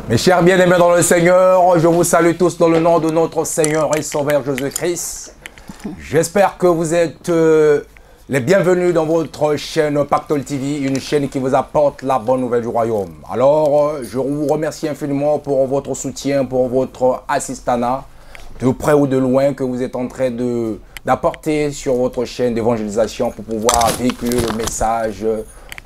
Mes chers bien-aimés dans le Seigneur, je vous salue tous dans le nom de notre Seigneur et Sauveur Jésus-Christ. J'espère que vous êtes les bienvenus dans votre chaîne Pactole TV, une chaîne qui vous apporte la bonne nouvelle du royaume. Alors, je vous remercie infiniment pour votre soutien, pour votre assistanat, de près ou de loin, que vous êtes en train d'apporter sur votre chaîne d'évangélisation pour pouvoir véhiculer le message,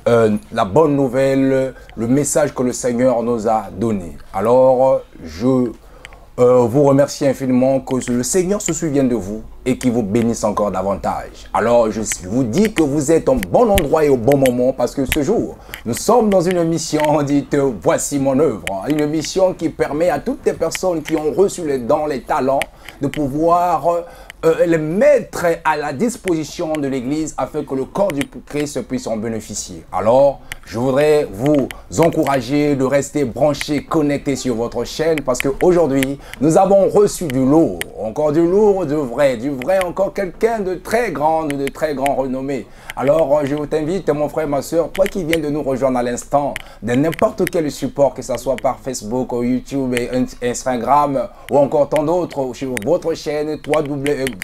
la bonne nouvelle, le message que le Seigneur nous a donné. Alors, je vous remercie infiniment que le Seigneur se souvienne de vous et qu'il vous bénisse encore davantage. Alors, je vous dis que vous êtes au bon endroit et au bon moment parce que ce jour, nous sommes dans une mission dite « Voici mon œuvre ». Une mission qui permet à toutes les personnes qui ont reçu les dons, les talents, de pouvoir les mettre à la disposition de l'Église afin que le corps du Christ puisse en bénéficier. Alors, je voudrais vous encourager de rester branchés, connectés sur votre chaîne parce qu'aujourd'hui, nous avons reçu du lourd, encore du lourd, du vrai, encore quelqu'un de très grand renommé. Alors, je vous invite, mon frère, ma soeur, toi qui viens de nous rejoindre à l'instant, de n'importe quel support, que ce soit par Facebook, ou YouTube, et Instagram, ou encore tant d'autres, sur votre chaîne,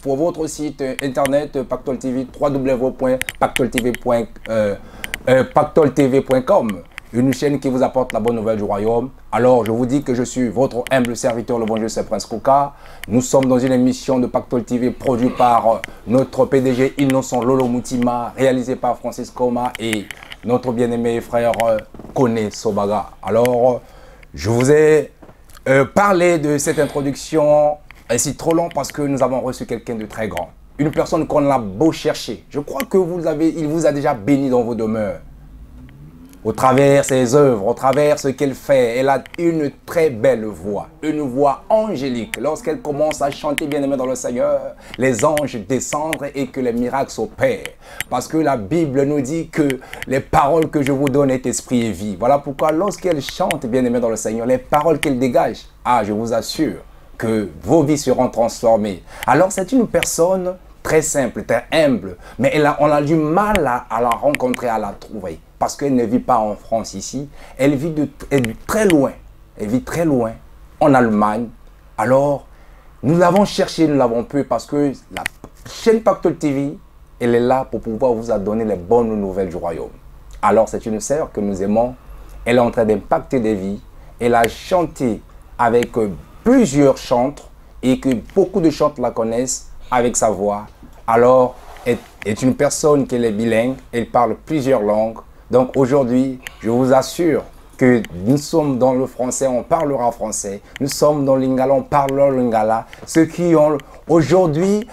pour votre site internet, Pactole TV, www.pactoletv.com, une chaîne qui vous apporte la bonne nouvelle du royaume. Alors, je vous dis que je suis votre humble serviteur, le bon Dieu, c'est Prince Kouka. Nous sommes dans une émission de Pactole TV produite par notre PDG Innocent Lolo Moutima, réalisé par Francis Koma et notre bien-aimé frère Kone Sobaga. Alors, je vous ai parlé de cette introduction, et c'est trop long parce que nous avons reçu quelqu'un de très grand. Une personne qu'on a beau chercher. Je crois que il vous a déjà béni dans vos demeures. Au travers ses œuvres, au travers ce qu'elle fait, elle a une très belle voix, une voix angélique. Lorsqu'elle commence à chanter bien-aimé dans le Seigneur, les anges descendent et que les miracles s'opèrent. Parce que la Bible nous dit que les paroles que je vous donne est esprit et vie. Voilà pourquoi lorsqu'elle chante bien-aimé dans le Seigneur, les paroles qu'elle dégage, je vous assure que vos vies seront transformées. Alors c'est une personne très simple, très humble, mais on a du mal à la rencontrer, à la trouver. Parce qu'elle ne vit pas en France ici, elle vit très loin. Elle vit très loin, en Allemagne. Alors, nous l'avons cherché, nous l'avons pu, parce que la chaîne Pactole TV, elle est là pour pouvoir vous donner les bonnes nouvelles du royaume. Alors, c'est une sœur que nous aimons. Elle est en train d'impacter des vies. Elle a chanté avec plusieurs chantres et que beaucoup de chantres la connaissent avec sa voix. Alors, elle est une personne qui est bilingue. Elle parle plusieurs langues. Donc aujourd'hui, je vous assure que nous sommes dans le français, on parlera français. Nous sommes dans l'lingala, on parlera lingala. Ceux qui ont aujourd'hui,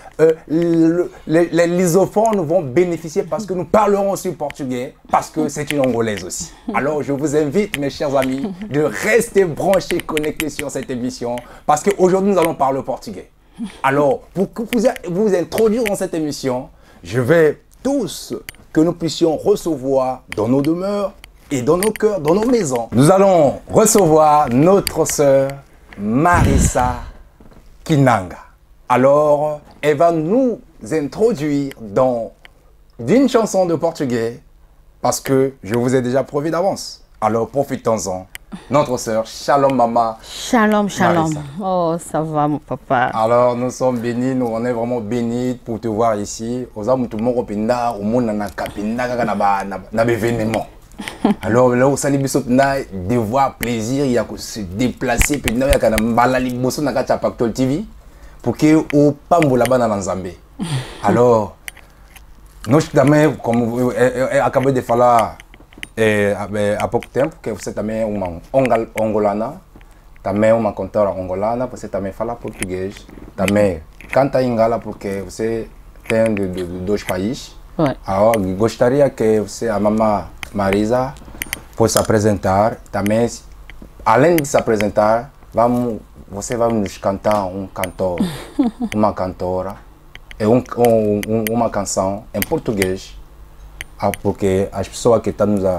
les lusophones vont bénéficier parce que nous parlerons aussi portugais, parce que c'est une angolaise aussi. Alors je vous invite, mes chers amis, de rester branchés, connectés sur cette émission, parce qu'aujourd'hui nous allons parler portugais. Alors, pour que vous introduire dans cette émission, je vais tous que nous puissions recevoir dans nos demeures et dans nos cœurs, dans nos maisons. Nous allons recevoir notre sœur Marissa Kinanga. Alors, elle va nous introduire dans une chanson de portugais parce que je vous ai déjà promis d'avance. Alors, profitons-en. Notre sœur, shalom maman. Shalom, shalom. Marissa. Oh, ça va mon papa. Alors, nous sommes bénis, on est vraiment bénis pour te voir ici. Aux hommes, tout le monde pinda, au monde na kapinda, na événement. Alors là, au salibiso na devoir plaisir, il y a que se déplacer, puis il y a que balali bosso na kacha Pactole TV pour que au pambo là-bas na Nzambe. Alors, nous jamais comme acabé de faire há pouco tempo que você também é uma angolana, também uma cantora angolana, você também fala português, também canta em Ngala porque você tem de dois países. Ouais. Alors, gostaria que você, a mamãe Marisa, possa apresentar, também, além de se apresentar, você vai nos cantar um cantor, uma cantora, uma canção em português. Porque as pessoas que estão nos a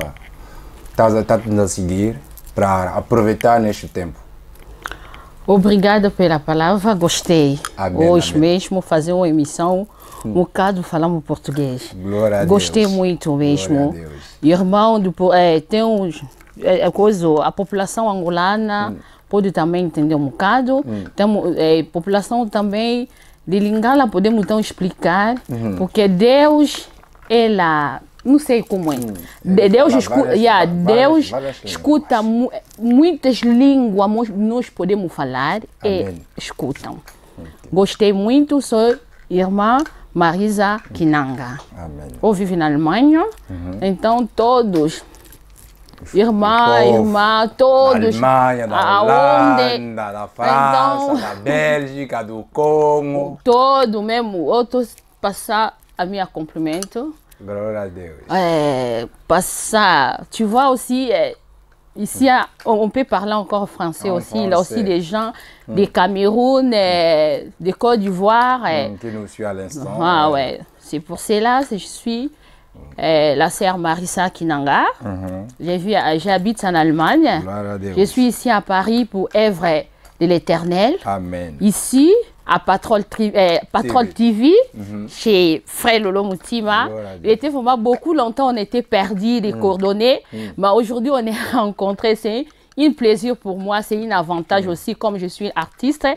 seguir para aproveitar neste tempo. Obrigada pela palavra, gostei. Amém, Hoje amém. mesmo fazer uma emissão, um bocado falamos português. Glória a Gostei Deus. muito mesmo. Glória a Deus. Irmão, tem uns a população angolana pode também entender um bocado. A população também de Lingala podemos então explicar, porque Deus, ela, não sei como é. Deus escuta, Deus escuta muitas línguas, nós podemos falar e escutam. Gostei muito, sou irmã Marisa Kinanga. Eu vivo na Alemanha, então todos, irmã, todos. Na Alemanha, na Holanda, na França, na Bélgica, do Congo. Todo mesmo, eu estou passar a minha cumprimento. Glória a Deus. Passar, tu vois aussi, ici on peut parler encore français aussi. Il y a aussi des gens de Cameroun, de Côte d'Ivoire. Qui nous suivent à l'instant. Ah ouais, c'est pour cela que je suis la sœur Marisa Kinanga. J'habite en Allemagne. Je suis ici à Paris pour œuvre de l'Éternel. Amen. Ici, à Patrol TV, chez Frère Lolo Moutima. Il était vraiment beaucoup longtemps, on était perdus, des coordonnées. Mais aujourd'hui, on est rencontrés. C'est un plaisir pour moi, c'est un avantage aussi, comme je suis artiste.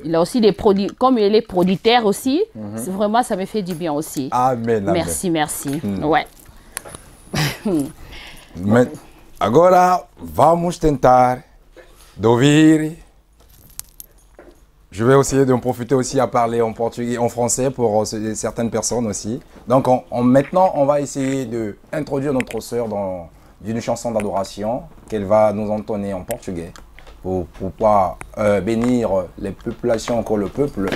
Il a aussi des produits, comme il est producteur aussi. Vraiment, ça me fait du bien aussi. Amen. Merci, merci. Ouais. Mas agora, vamos tentar d'ouvir. Je vais essayer d'en profiter aussi à parler en portugais, en français pour certaines personnes aussi. Donc maintenant, on va essayer d'introduire notre sœur dans une chanson d'adoration qu'elle va nous entonner en portugais pour pouvoir bénir les populations, encore le peuple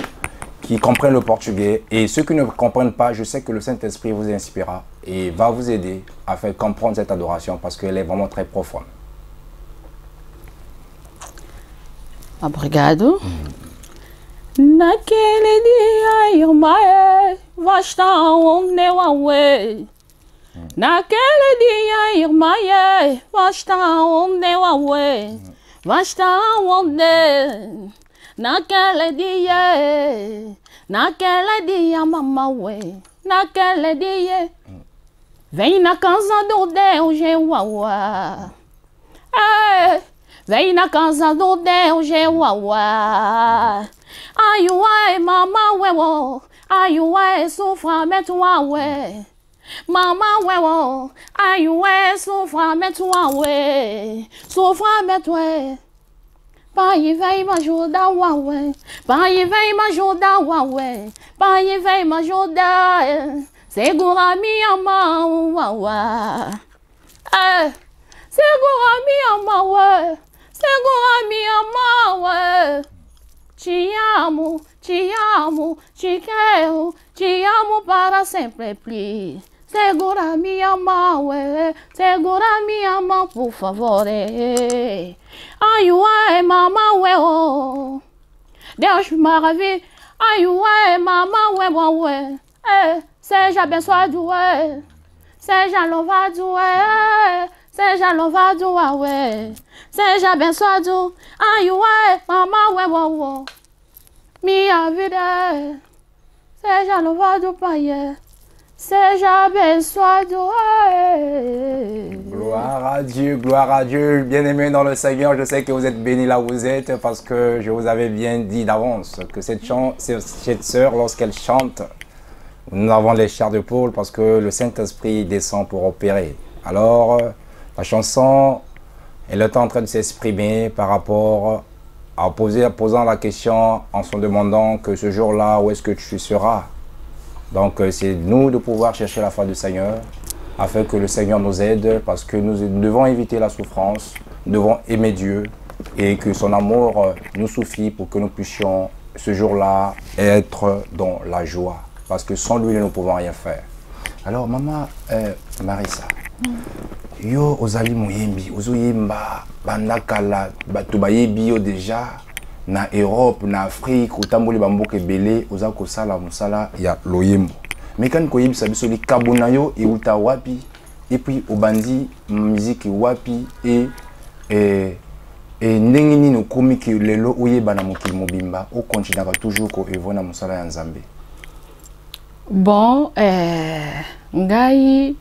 qui comprennent le portugais. Et ceux qui ne comprennent pas, je sais que le Saint-Esprit vous inspirera et va vous aider à faire comprendre cette adoration parce qu'elle est vraiment très profonde. Obrigado. Naquele dia, irmã, vai estar onde eu away. Naquele dia, irmã, vai estar onde eu away. Vai estar onde? Naquele dia, mamãe, naquele dia. Vem na casa do Deus, Jeová. Vem na casa do Deus, Jeová. Ai, uai, mama, ué, ai, uai, sofrimento, ué. Mama, ué, ai, ué, sofrimento, ué. Sofrimento, ué. Pai, vem me ajudar, ué. Pai, vem me ajudar, ué. Pai, vem me ajudar. Segura minha mão, ué. Segura minha mão, ué. Segura minha mão, ué. Te amo, te amo para sempre, please. Segura minha mão, segura minha mão, por favor. Ai, uai, mamá, ué, Deus maravilha. Ai, uai, mamá, ué, seja abençoado, ué. Seja louvado, ué. Seja louvado, ué. Seja abençoado. Ai, ué, mamá, ué, minha vida. Seja louvado, Pai. Seja abençoado. Gloire à Dieu, bien-aimés dans le Seigneur. Je sais que vous êtes bénis là où vous êtes parce que je vous avais bien dit d'avance que cette sœur, lorsqu'elle chante, nous avons les chairs de poule parce que le Saint-Esprit descend pour opérer. Alors, la chanson, elle est en train de s'exprimer par rapport à posant la question en se demandant que ce jour-là, où est-ce que tu seras? Donc, c'est nous de pouvoir chercher la foi du Seigneur afin que le Seigneur nous aide parce que nous devons éviter la souffrance, nous devons aimer Dieu et que son amour nous suffit pour que nous puissions ce jour-là être dans la joie parce que sans lui, nous ne pouvons rien faire. Alors, maman Marisa, yo ozali moyembi, ozoyemba bandakala bato bayebi yo déjà na Europe, na Afrique, otamboli bamboka ebele oza kosala mosala ya loyembo. Mais quand koyebisa biso likabo na yo euta wapi et puis obandi musique wapi et ndenge nini okomi ke lelo oyeba na mokili mobimba okontinaka toujours ko evona mosala ya Nzambe. Bon, ngai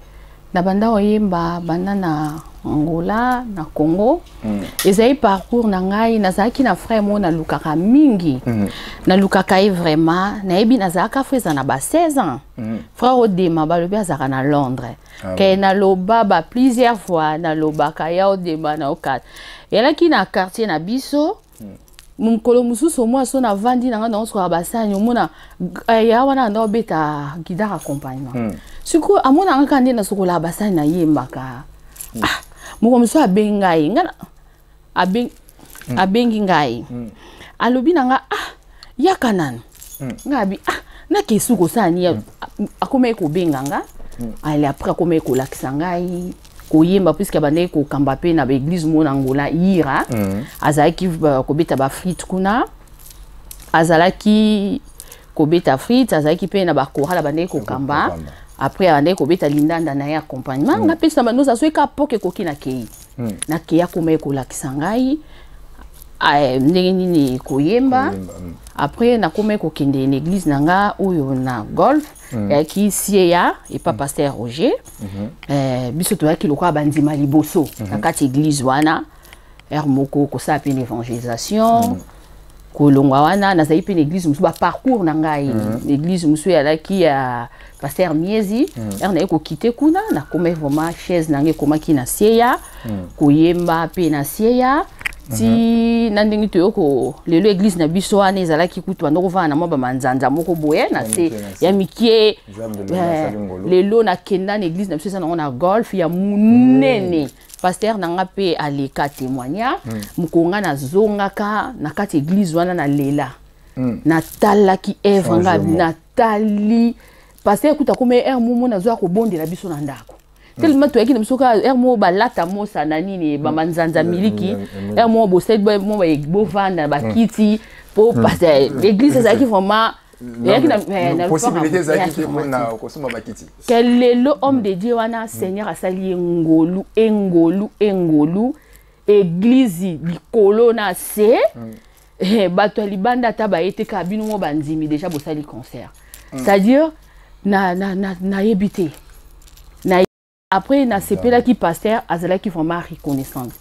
na banda oyemba banda na Angola, na Congo. Ezai parcours na ngai nazaki na frère mo na lukaka mingi. Na lukaka vraiment na ebi nazaka frère na ba 16 ans. Frère Odema ba lobi azaka na Londres. Ke na loba ba plusieurs fois na loba ka ya Odema na okat. Elaki na quartier na biso. Mukolo mususu mo so na vandi na ngana so abasani omona ya wana na obeta guitare accompagnement. Siku amona ngaka nde na sokola abasani na yembaka. Moko muso abengai ngana abengi ngai. Alobi na nga yakanan. Ngabi na kesu ko sani akome ko benganga. Ali après akome ko lakisa ngai. Ko yemba puisque bande ko kambape na église mo na Angola ira. Azaki ko beta ba frite kuna. Azalaki ko beta frite, azalaki pe na ba korala bande ko kamba. Après ande ko beta lindanda na ya accompagnement nga pesa bano za soika poke koki na kei. Na kei akome ko lakisa ngai. Ndenge nini ko yemba. Après na kome ko kende na église nanga oyo na golf. Qui siya et pas pasteur Roger biso to yaki lokwa bandima liboso na kati église wana moko ko sa pe évangélisation ko longwa wana na zai pe église musu ba parcours na ngai église musu ya laki ya pasteur Miezi na ko quitter kuna na kome vraiment chaise nange koma ki na siya ko yemba pe na siya ti nandingi to yoko lelo église na biso wana ezalaki kutu bandoko vana mo ba manzanza moko boye na se ya mikie lelo na kenda na église na biso sana na golf ya munene pasteur nanga pe aleka témoigna mukonga na zongaka na kati église wana na lela na talaki evanga na tali pasteur kuta kome mumu na zo ko bondela biso na ndako. Tellement tu as dit que je mo balata mo sananini ba manzanza miliki mo bo set mo bo vanda ba kiti pour passer l'église ça qui vraiment possibilité ça qui pour na kosoma ba kiti quel est l'homme de Dieu wana Seigneur asali engolu église likolo na se bato libanda taba été kabino mo banzimi déjà bo sali concert c'est-à-dire na yebité na après na sepela ki pasteur azala ki vraiment reconnaissance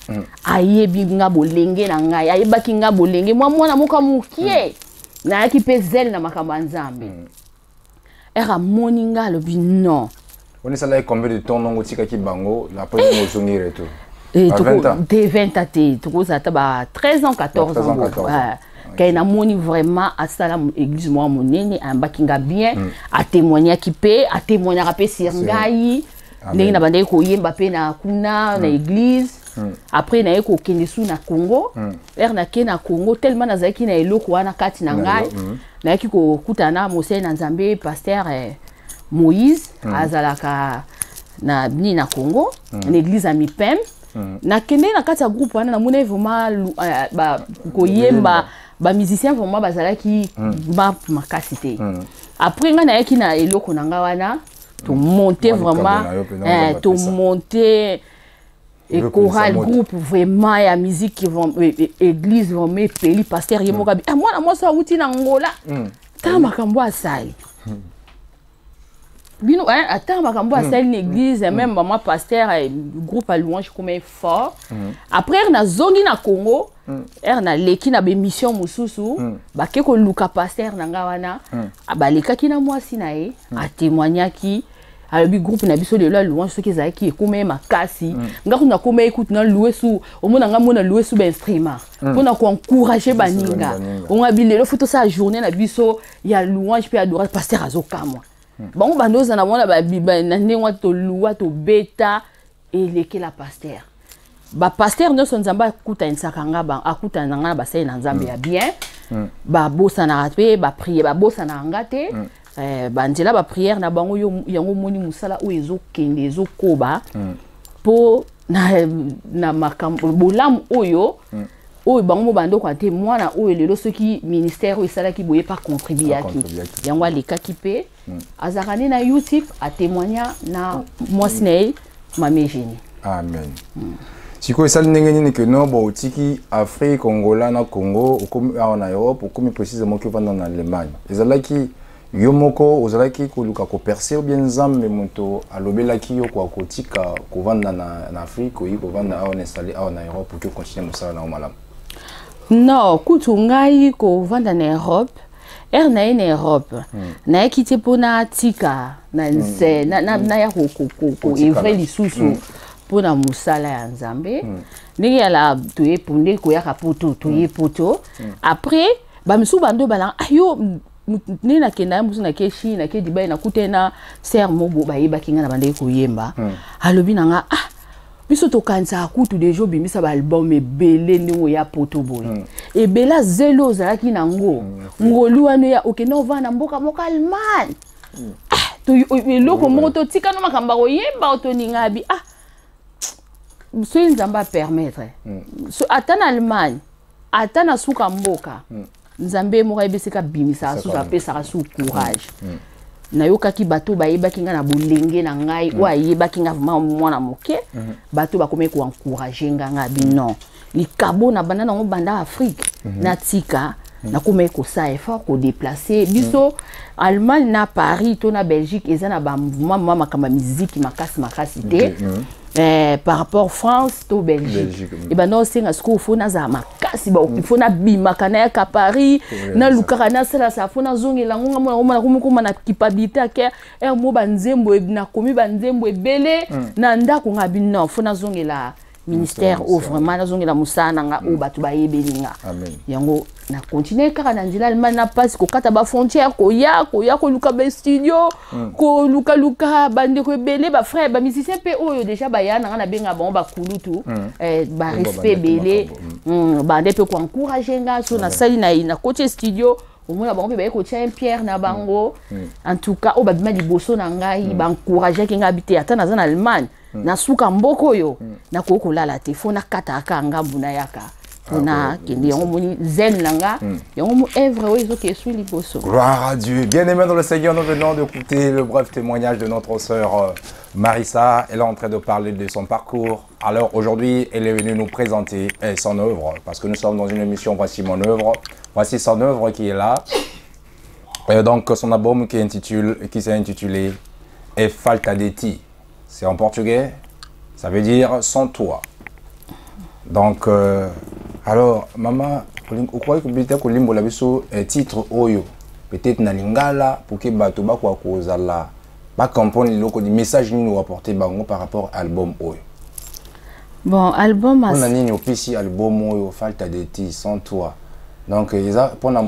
ayebi nga bolenge na ngai ayebaki nga bolenge mwana moka mukie na yaki pe zel na makamba nzambe era moninga le bi non on est là combien de temps non tika ki bango la première ozongi retour et de 20 até to za ba 13 ans 14 ans quand na moni vraiment à ça l'église moi monene ambakinga bien a témoigner ki pe a témoigner rapé sur ngai ndenge na bande ko yemba pe na kuna na église après na eko kende su na Congo na ke na Congo tellement nazaki na eloko wana kati na ngai na yaki ko kutana mose na Nzambe pasteur Moïse azalaka na bini na Congo na église a Mipem na kende na kati ya groupe wana na mona vraiment ba ko yemba ba musicien vraiment bazalaki ba makasité après nga na yaki na eloko na nga wana to monter vraiment to monter et choral groupe vraiment ya musique qui vont église vraiment peli pasteur yemoka moi ça outi na Angola ta makambo asali bino ata makambo asali l'église même maman pasteur groupe à louange comme fort après na zongi na Congo na leki na be mission mususu ba ke ko luka pasteur na ngawana ba lekaki na mwasi na ye a témoignaki alobi groupe na biso de la louange ceux qui zaki comme makasi nga kuna comme écoute na louer sous au mona nga mona louer sous ben instrument pour na ko encourager baninga on a bilé le photo ça journée na biso ya louange pe adorer pasteur azokamwa bon bandoza na mona ba na ndengwa to louwa to beta et leki la pasteur ba pasteur no son nzamba akuta nsakanga ba akuta nanga ba sai na nzambe ya bien ba bosa na ratwe ba prier ba bosa na ngate banzela ba prière na bango yango moni musala o ezokende ezokoba po na makambo bolam oyo oyo bango bando kwa te mwana oyo lelo soki ministère esala ki boye pas contribuer ki yango aleka ki pe azakane na YouTube a témoigner na mwasine mame Génie. Amen. Siko esali ndenge nini ke no bo tiki Afrique Angola na Congo ou comme en Europe ou comme précisément que pendant en Allemagne ezalaki Yomoko ozalaki koluka ko percer ou bien nzambe moto alobelaki yo kwa kotika kovanda na Afrique ko vanda on installé en Europe pour que continuer musala na malam. Non, kutu ngai ko vanda na Europe. Na Europe. Na quitté pona tika na nse na ya ko evre lisusu pona musala ya nzambe. Ndenge ala toye punde ko ya kapoto toye poto. Après ba misu bando bala ayo ni na kenda musu na keshi na ke dibai na kutena ser mobo ba yeba kinga na bande ko yemba. Alobi na nga biso to kanza kutu dejo bimisa ba album ebele ndingo ya poto boy. E bela zelo zalaki nango. Ngolu anu ya okeno vana mboka moka Allemagne. To eloko moto tika no makamba ko yemba to ningabi so nzamba permettre. So atana Allemagne, atana suka mboka. Nzambe mo ebeseka bimisa so apesa su courage. Na yokaki bato bayeba kinga na bolenge na ngai wa yeba kinga mwana moke bato bakome ko encourager nga non likabo na banda na banda Afrique na tika na kome ko sa effort ko déplacer biso Allemagne na Paris to na Belgique ezana ba mouvement mama kama musique makasi te par rapport France to Belgique et ben non c'est ce qu'il faut na za makasi ba il faut na bimaka na ya Paris na lukaka na sala sa faut na zongela ngonga mona na kipabilité ke mo banzembo na komi banzembo ebele na ndako ngabi non faut na zongela ministère ou vraiment na zongela musana nga o batu ba yebelinga yango na continuer kaka na nzila Allemagne na passe ko kata ba frontière ko ya ko luka ba studio ko luka bande ko belé ba frère ba musicien pe oyo déjà ba ya na benga bon ba kulutu ba respect belé bande pe ko encourager nga so na sali na coach studio au moins ba pe ba ko tien Pierre na bango en tout cas o ba bima liboso na ngai ba encourager ki nga habiter ata na za na Allemagne na suka mboko yo na ko lala te fona kata ka ngambu na yaka na kende yango moni zen langa yango mo œuvre oyo ke sou liboso. Gloire à Dieu. Bien-aimés dans le Seigneur, nous venons d'écouter le bref témoignage de notre sœur Marissa. Elle est en train de parler de son parcours. Alors aujourd'hui, elle est venue nous présenter son œuvre parce que nous sommes dans une émission Voici mon œuvre. Voici son œuvre qui est là. Donc son album qui s'est intitulé E Falta de Ti. C'est en portugais, ça veut dire sans toi. Donc, alors, maman, vous croyez que peut-être que l'imbo labiso titre oyo, peut-être na lingala pour que bato ba kwa kozala ba comprendre le message nous apporter bango par rapport à l'album oyo. Bon, album on a ni opisi album oyo Falta de Ti sans toi. Donc, ils a pona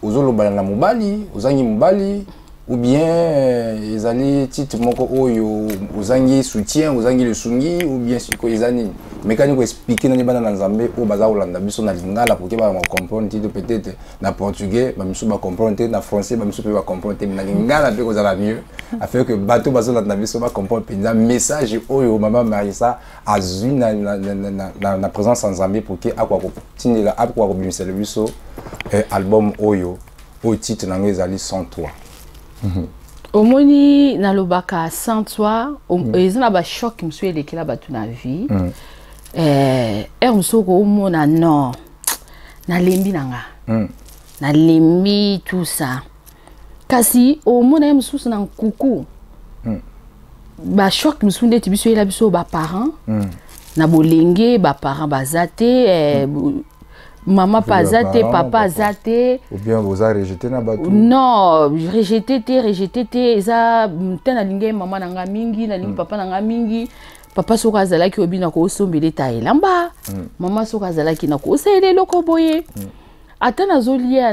ozolo bala mobali, ozangi mobali ou bien ils allaient titre moko oyo ozangi soutien ozangi le sungi ou bien siko izani mécanique expliquer nani bana na nzambe o baza olanda biso na lingala pour que ba comprendre titre peut-être na portugais ba miso ba comprendre na français ba miso pe ba comprendre na lingala pe kozala mieux afin que bato bazo na biso ba comprendre penza message oyo maman Marissa azui na présence en nzambe pour que akwa ko tinela akwa ko bimisa le biso album oyo au titre nango ezali sans toi. Omoni na lobaka sans toi ezana ba choc msuye lekela batu na vie msoko omona non na lembi nanga na lembi tout ça kasi omona msusu na kuku ba choc msunde tibiso ela biso ba parents na bolenge ba parents bazate maman pas zate, papa zate. Ou bien vous avez rejeté na batou? Non, rejeté te, ça tena lingé maman nanga mingi, na lingi papa nanga mingi. Papa soka zala ki obi na ko sombele ta elamba. Maman soka zala ki na ko sele loko boye. Ata nazolia,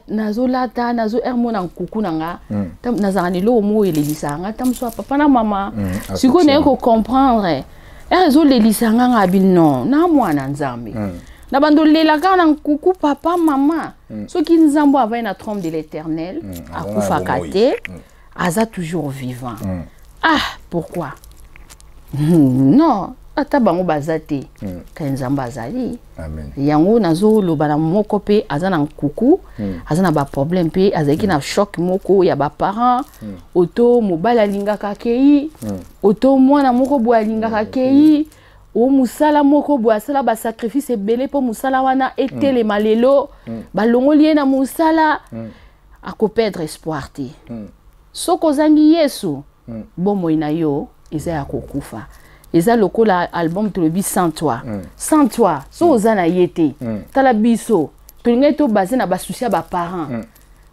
nazolata, nazo ermona nkuku nanga. Tam nazani lo mo elelisa nga tam so papa na mama. Si ko ne ko comprendre. Ezo lelisa nga ngabi non, na mwana nzambe. Na bando lela kana nkuku papa mama soki nzambo ava na trompe de l'Éternel akufa kate aza toujours vivant. Pourquoi? Non, ata bango bazate ka nzambo azali. Amen. Yango nazo loba na moko pe aza na nkuku aza na ba problème pe azaki na choc moko ya ba parents auto mobala lingaka kei auto mwana moko bo lingaka kei o musala moko bo asala ba sacrifice ebele po musala wana etele malelo balongoli na musala akoperdre espoir te soki ozangi yesu bomoi na yo eza ya kokufa eza lokola album tolobi sans toi sans toi so oza na ye te tala biso tolingai tobase na basusi ya baparent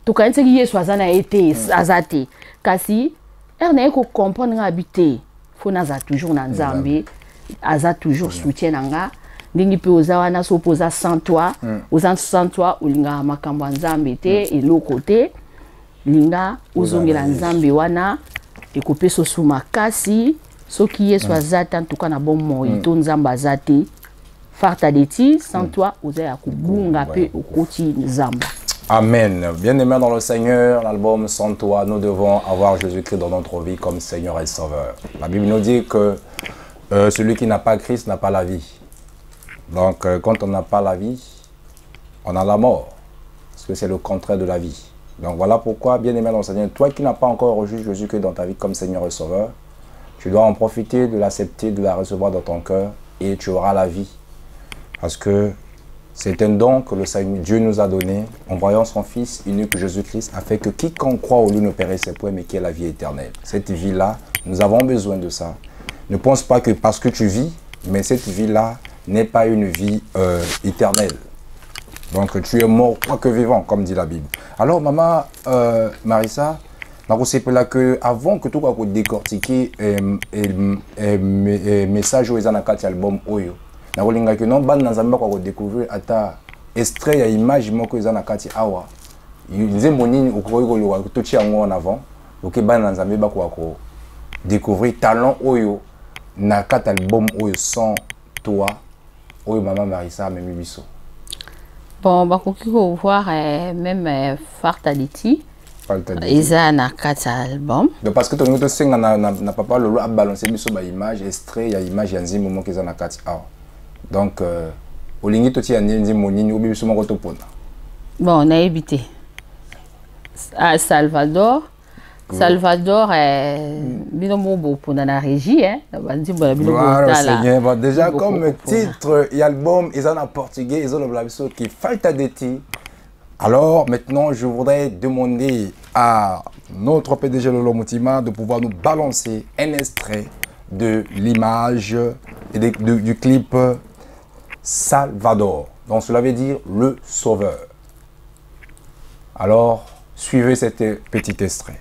tokanisaki yesu aza na ye te aza te kasi ere na ye kocomprendre nga abi te fo naza toujours na nzambe aza toujours soutien na nga ndenge mpe oza wana so mpo oza sans toi oza sans toi olingaka makambo ya nzambe te eloko te linga ozongela nzambe wana ekopesa osu makasi soki yesu aza te antuka na bomoi to nzambe aza te farta de ti sans toi oza ya kobunga mpe okoti nzambe. Amen. Bien-aimés dans le Seigneur, l'album Sans toi, nous devons avoir Jésus-Christ dans notre vie comme Seigneur et Sauveur. La Bible nous dit que celui qui n'a pas Christ n'a pas la vie. Donc, quand on n'a pas la vie, on a la mort. Parce que c'est le contraire de la vie. Donc, voilà pourquoi, bien-aimé dans le Seigneur, toi qui n'as pas encore reçu Jésus-Christ dans ta vie comme Seigneur et Sauveur, tu dois en profiter, de l'accepter, de la recevoir dans ton cœur et tu auras la vie. Parce que c'est un don que le Seigneur Dieu nous a donné, envoyant son Fils unique Jésus-Christ, afin que quiconque croit au lui ne périsse point, mais qu'il ait la vie éternelle. Cette vie-là, nous avons besoin de ça. Ne pense pas que parce que tu vis, mais cette vie-là n'est pas une vie éternelle. Donc tu es mort, quoique vivant, comme dit la Bible. Alors, maman Marissa, que avant que tout soit décortiqué, message aux anakati album Oyo. Na kolinga que non ban nazamba kwa découvrir ata extrait ya image moko ezana kati awa nze monini okoyi koloba to tia ngo en avant oke ban nazamba ba kwa ko découvrir talent oyo na kati album oyo sans toi oyo maman Marissa même biso. Bon bakoki ko voir même Fartaliti eza na kati album. Donc parce que to ngoto senga na papa lolo a balancer biso ba image extrait ya image ya nzimbo moko ezana kati awa. Donc, olingi toti anenzi monini obi biso moko topona. Bon, on a évité. À Salvador, Salvador binomo pour la régie hein. Voilà, Seigneur. Bon, déjà comme titre et album, ils ont en portugais, ils ont le biso qui falta de ti. Alors maintenant, je voudrais demander à notre PDG Lolo Mutima de pouvoir nous balancer un extrait de l'image et du clip Salvador. Donc cela veut dire le sauveur. Alors, suivez cet petit extrait.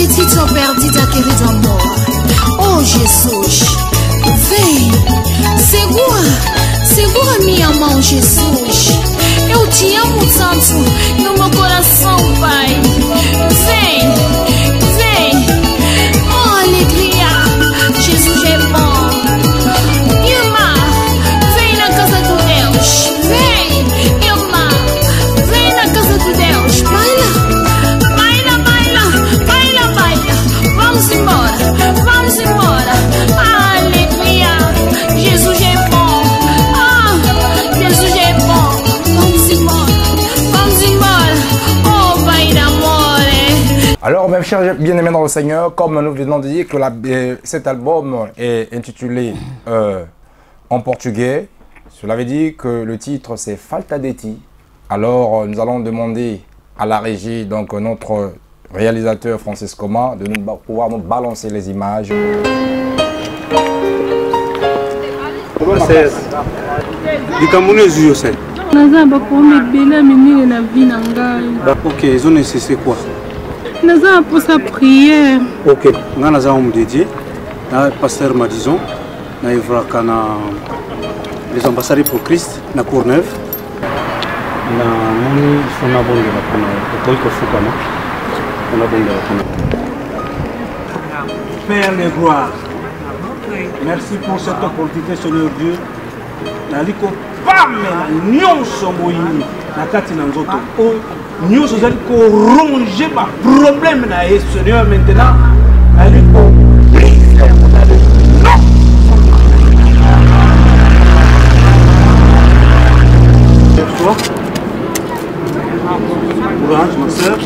petite ont perdu ta querida mort. Oh Jesus, vem, segura minha mão, Jesus. Eu te amo tanto no meu coração, Pai. Vem, oh alegria, Jesus é bom. Irmã, vem na casa do Deus. Vem, irmã, vem na casa do Deus. Baila. Vamos embora, alegria, Jesus é bom, Jesus é bom, vamos embora, oh Pai d'amore. Alors mes chers bien-aimés dans le Seigneur, comme nous venons de dire que cet album est intitulé en portugais, cela veut dire que le titre c'est Falta de Ti. Alors nous allons demander à la régie, donc notre réalisateur Francisco Ma, de pouvoir nous balancer les images. Ok, ils ont nécessité quoi? Pour sa prière. Ok, on a dédié. Le pasteur m'a dit, on a les ambassadeurs pour Christ, na Courneuve. Père de gloire, merci pour cette opportunité, Seigneur Dieu. Naliko pamela nyonso moyini na kati na nzoto o nyonso zali ko ronger ba problème na ye, Seigneur. Maintenant naliko non courage, ma soeur.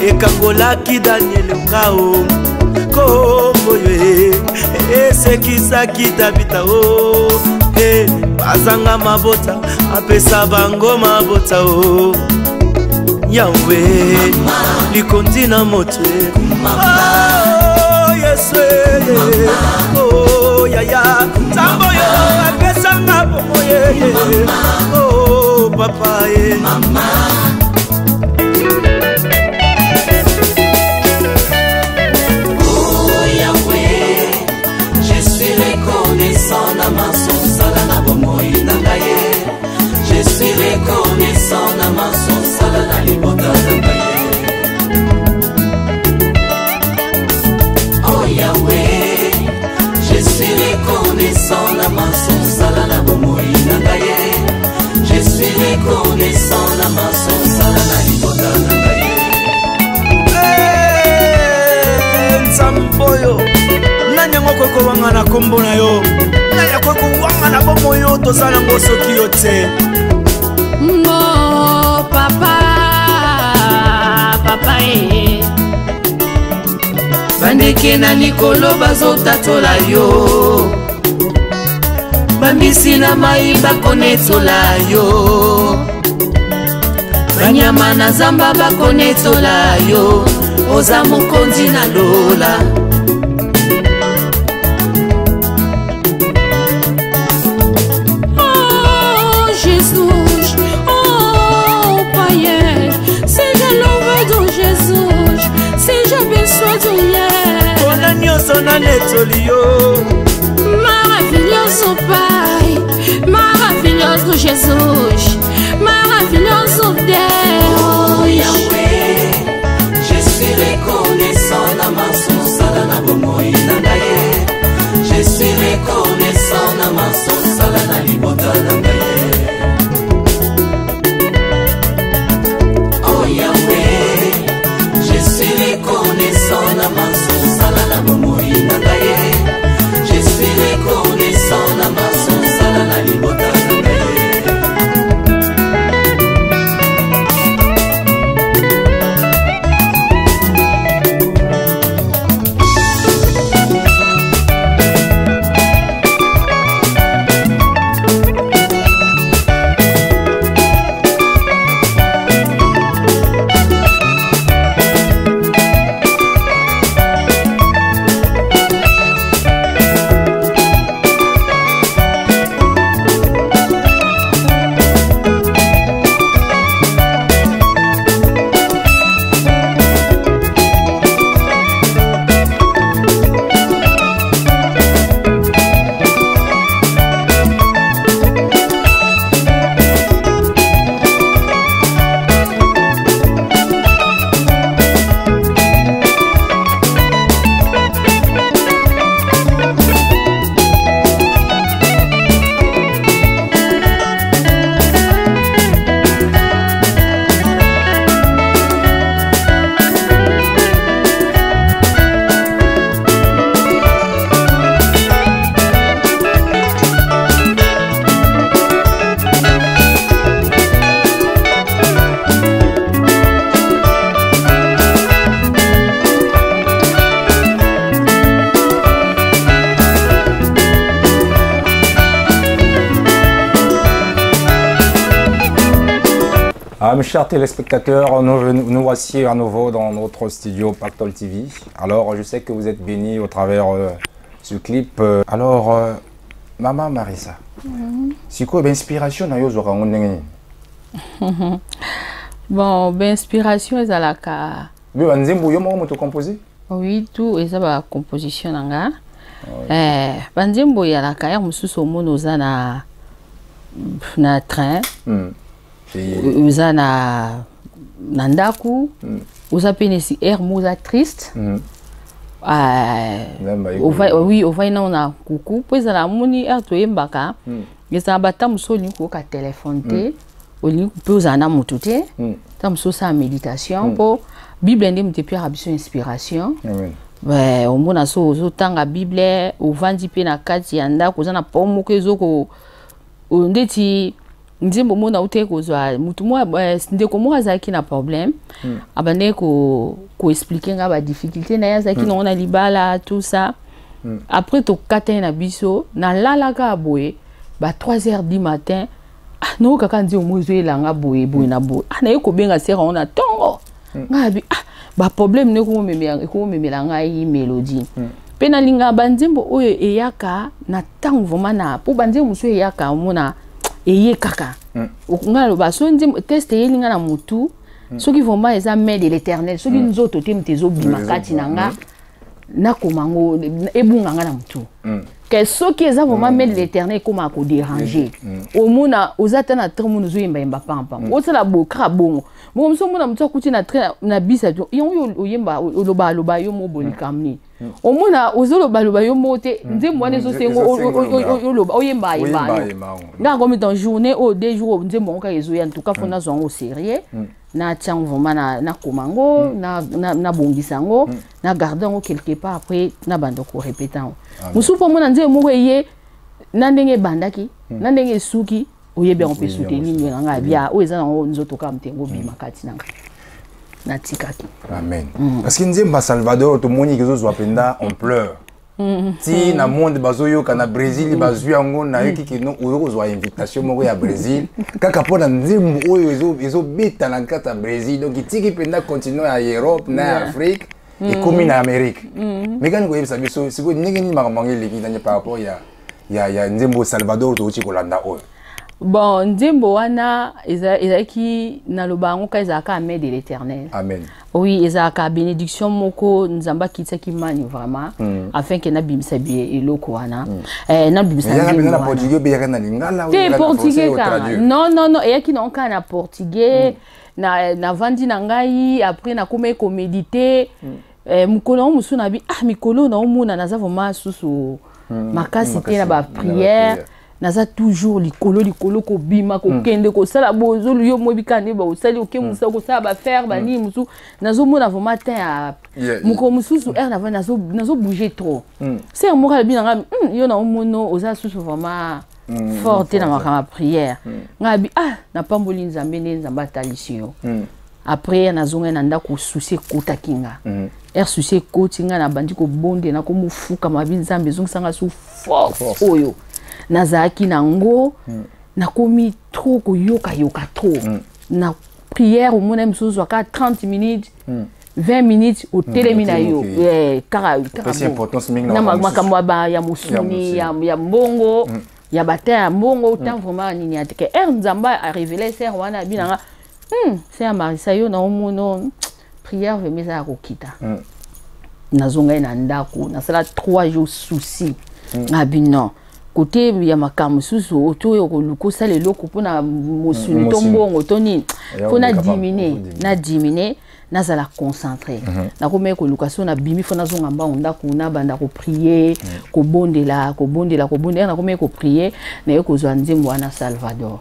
ekangolaki Daniel ngao kombo ye esekisaki tabita o bazanga mabota apesa bango mabota o Yawe likondi na moto Yesu yaya tambo yo apesa ngabo ye papa ye mama je suis reconnaissant na maso sala na libota zangaye oh Yahweh je suis reconnaissant na maso sala na bomoi nangaye je suis reconnaissant na maso sala na libota zangaye nsamboyo nanyango koko wanga na kombo na yo nanya koko wanga na bomoyo tozala ngo soki yo te no papa bandeke na likolo bazotatola yo bambisi na mai bakonetola yo banyama na zamba bakonetola yo oza mokonzi na lola Maravilhoso Pai, maravilhoso Jesus, maravilhoso Deus. Oh Yahweh, je suis reconnaissant na maso sala na bomoi nangaye. Je suis reconnaissant na maso sala na libota nangaye. Oh Yahweh, je suis reconnaissant na maso sala na bomoi nangaye. Je suis reconnaissant na maso sala na libota nangaye. Mes chers téléspectateurs, nous voici à nouveau dans notre studio Pactol TV. Alors, je sais que vous êtes bénis au travers ce clip. Alors, Maman Marissa, c'est quoi l'inspiration na yo zora ngondenge? Bon, l'inspiration est à la ka. Oui, banzembo yo mo to composer? Oui, tout est la composition nanga. Banzembo ya la ka ya mususu mono za na train. Uza na nandaku, uza penesi air muza triste. Oui, on va y na coucou. Puis la moni air to yembaka. Les abatam so linko ka téléphone te, o linko pe uza na mutute. Tam so sa méditation pour Bible ndem te pia rabison inspiration. Ouais, au mona so tanga Bible, o vandi pe na kati ya ndako uza na pomo ke zoko ndeti nzembo mona ute kozwa mutu mwa ndeko moko azalaki na problème abande ko expliquer nga ba difficulté na yazaki na ona libala tout ça après tokata na biso na lalaka boye ba 3h du matin no kaka nzi omozo elanga boye na boye na yeko benga sera ona tongo ngabi ba problème ne ko memela ngai mélodie pe na linga banzembo oyo eyaka na tango vraiment na po banzembo muso eyaka mona eye kaka nga loba so nzembo test elinga na mutu soki vraiment eza main de l'éternel soki nzoto te mtezo bima kati nanga na komango ebunga nga na mutu que soki eza vraiment main de l'éternel koma ko déranger omona ozata na tremo zo yemba pampa osala bokra bongo mo mso mona mutu akuti na train na bisa yo oyemba loba yo mo bolikamni omona ozoloba yo mote nzembo wane zo sengo oloba oyemba nga comme dans journée au 2 jours nzembo ka ezo ya en tout cas fona zo au sérieux na tiang vraiment na komango na bongisango na gardango quelque part après na bando ko répéter musu po mona nzembo moko ye na ndenge bandaki na ndenge suki oyebe on peut soutenir nga bia o eza na nzoto ka mtengo bima kati nanga na tikaki amen parce que nzemba Salvador to moni kezo zo apenda on pleure ti na monde bazoyo kana Brésil bazu yango na yoki kino oyo zo invitation moko ya Brésil kaka pona nzembo oyo ezo beta na kata Brésil donc tiki penda continuer à Europe na Afrique et comme na Amérique mais quand vous yebisa biso siko ndenge ni makambange leki ndanye par rapport ya nzembo Salvador to uchi kolanda oyo. Bon, nzembo wana ezaki na lobango ka ezaka main de l'éternel. Amen. Oui, ezaka bénédiction moko nzamba kitaki mani vraiment afin que na bimisa bi eloko wana. Na bimisa bi. Na portugais be yakana lingala ou na portugais ka. Non, eyaki na onka na portugais na vandi na ngai après na koma ko méditer mukolo musu na bi mikolo na omuna naza vraiment susu makasi te na ba prière. Naza toujours likolo ko bima ko kende ko sala bozo yo mobikane ba osali oke musa ko sala ba faire ba ni musu nazo mona vraiment matin muko mususu na nazo bouger trop c'est mo ka bina nga yo na omono oza susu vraiment forte na ma prière ngabi na pamboli nzambe ne nzamba talisio après nazonga na ndako souci kota kinga souci kotinga na bandi ko bonde na ko mufuka mabi nzambe zongisa su force oyo nazaki nango nakomi trop koyoka trop na prière au mona msusu ka 30 minutes 20 minutes au télémina yo c'est importance mingi na makambo ba ya musuni ya mbongo ya bata ya mbongo tant vraiment nini atike nzamba a révélé ser wana binanga c'est à Marisa yo na omono prière vemisa ko kita nazonga na ndako na sala 3 jours souci ngabino côté ya makamu susu oto ko lukosa le loko pona mosuni tombongo toni pona diminuer na za la concentrer na ko meko lukaso na bimi fona zonga mba onda kuna banda ko prier ko bondela na ko meko prier na yo ko zo nzembo na Salvador